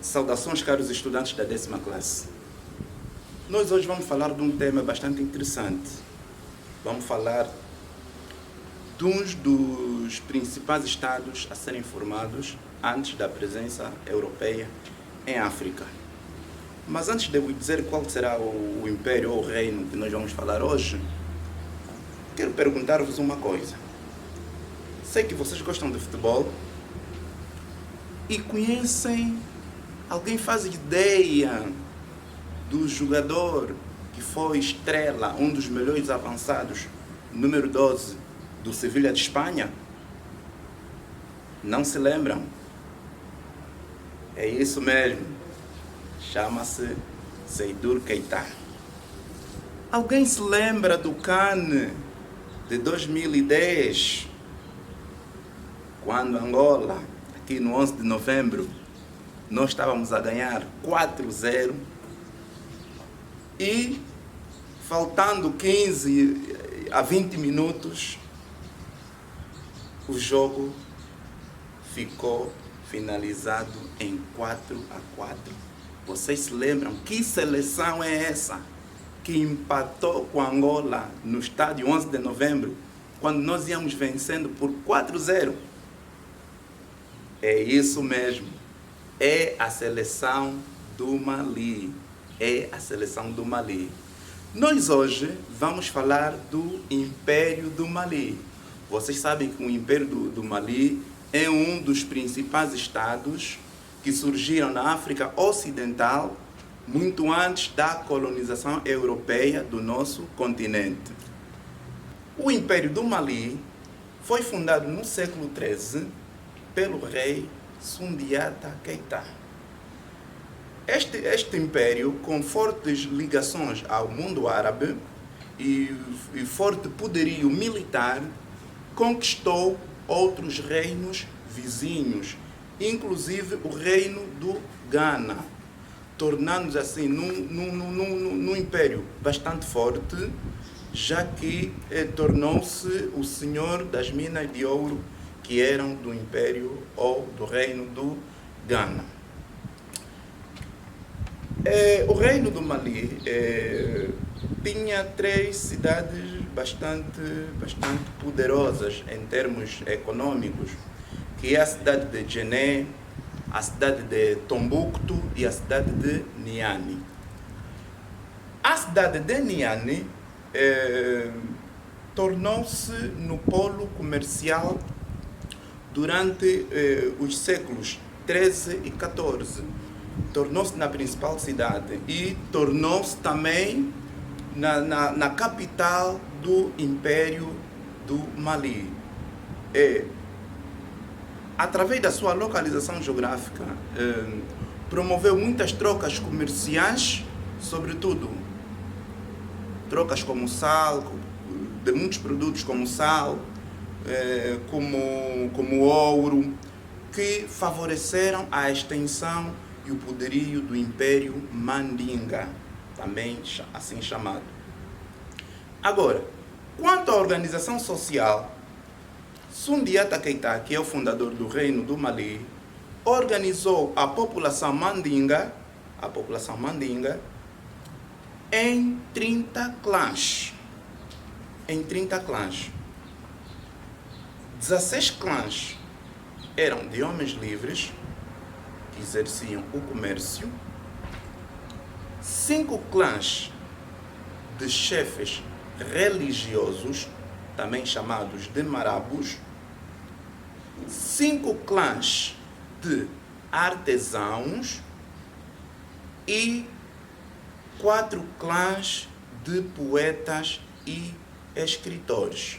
Saudações, caros estudantes da 10ª classe. Nós hoje vamos falar de um tema bastante interessante. Vamos falar de um dos principais estados a serem formados antes da presença europeia em África. Mas antes de eu dizer qual será o império ou o reino que nós vamos falar hoje, quero perguntar-vos uma coisa. Sei que vocês gostam de futebol e conhecem. Alguém faz ideia do jogador que foi estrela, um dos melhores avançados, número 12, do Sevilha de Espanha? Não se lembram? É isso mesmo. Chama-se Seydou Keita. Alguém se lembra do CAN de 2010? Quando Angola, aqui no 11 de novembro, nós estávamos a ganhar 4-0 e faltando 15 a 20 minutos, o jogo ficou finalizado em 4-4. Vocês se lembram? Que seleção é essa que empatou com Angola no estádio 11 de novembro, quando nós íamos vencendo por 4-0? É isso mesmo. É a seleção do Mali. É a seleção do Mali. Nós hoje vamos falar do Império do Mali. Vocês sabem que o Império do Mali é um dos principais estados que surgiram na África Ocidental muito antes da colonização europeia do nosso continente. O Império do Mali foi fundado no século XIII pelo rei Sundiata Keita. Este império, com fortes ligações ao mundo árabe e forte poderio militar, conquistou outros reinos vizinhos, inclusive o reino do Ghana, tornando-se assim num império bastante forte, já que tornou-se o senhor das minas de ouro que eram do Império ou do Reino do Ghana. O Reino do Mali tinha 3 cidades bastante poderosas em termos econômicos, que é a cidade de Djenné, a cidade de Tombouctou e a cidade de Niani. A cidade de Niani tornou-se no polo comercial durante os séculos 13 e 14. Tornou-se na principal cidade e tornou-se também na capital do Império do Mali. Através da sua localização geográfica, promoveu muitas trocas comerciais, sobretudo trocas como sal, de muitos produtos como sal, como ouro, que favoreceram a extensão e o poderio do Império Mandinga, também assim chamado. Agora, quanto à organização social, Sundiata Keita, que é o fundador do Reino do Mali, organizou a população Mandinga em 30 clãs. 16 clãs eram de homens livres que exerciam o comércio, 5 clãs de chefes religiosos, também chamados de marabus, 5 clãs de artesãos e 4 clãs de poetas e escritores.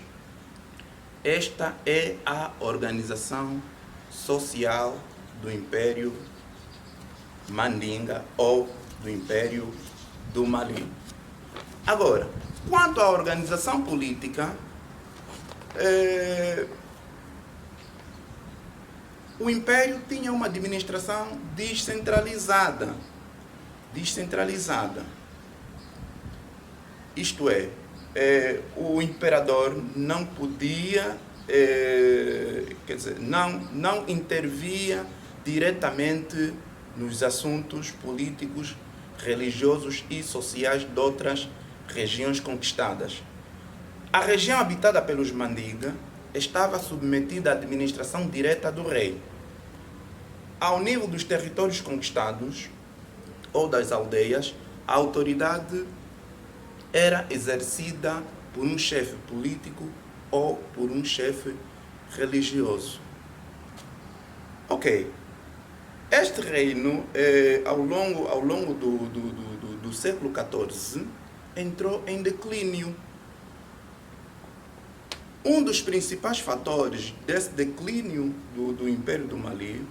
Esta é a organização social do Império Mandinga ou do Império do Mali. Agora, quanto à organização política, o Império tinha uma administração descentralizada. descentralizada. Isto é, o imperador não podia, quer dizer, não intervia diretamente nos assuntos políticos, religiosos e sociais de outras regiões conquistadas. A região habitada pelos Mandiga estava submetida à administração direta do rei. Ao nível dos territórios conquistados ou das aldeias, a autoridade era exercida por um chefe político ou por um chefe religioso. Ok. Este reino, ao longo do século XIV, entrou em declínio. Um dos principais fatores desse declínio do Império do Mali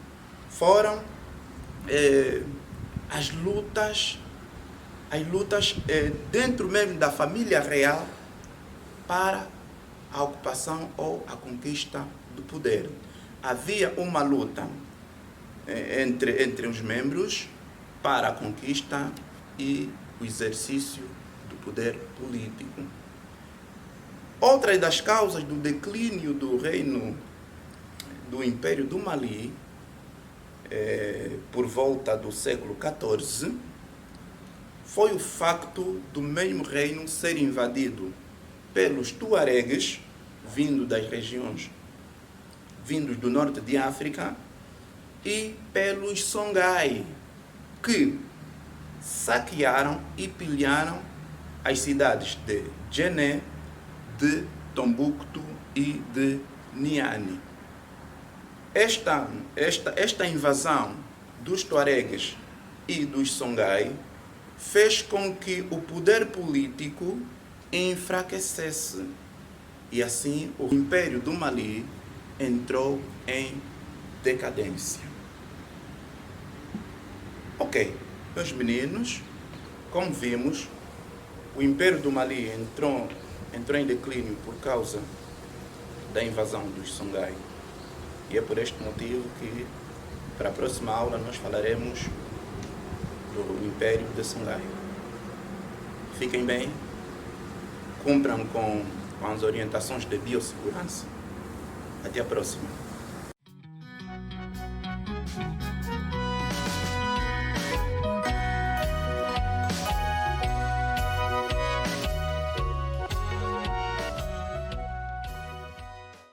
foram as lutas dentro mesmo da família real para a ocupação ou a conquista do poder. Havia uma luta entre os membros para a conquista e o exercício do poder político. Outra das causas do declínio do reino do Império do Mali, por volta do século XIV, foi o facto do mesmo reino ser invadido pelos tuaregues, vindos das regiões, vindos do norte de África, e pelos Songhai, que saquearam e pilharam as cidades de Djenné, de Tombouctou e de Niani. Esta invasão dos tuaregues e dos Songhai fez com que o poder político enfraquecesse. E assim o Império do Mali entrou em decadência. Ok, meus meninos, como vimos, o Império do Mali entrou em declínio por causa da invasão dos Songhai. E é por este motivo que, para a próxima aula, nós falaremos do Império de Songhai. Fiquem bem, cumpram com as orientações de biossegurança. Até a próxima.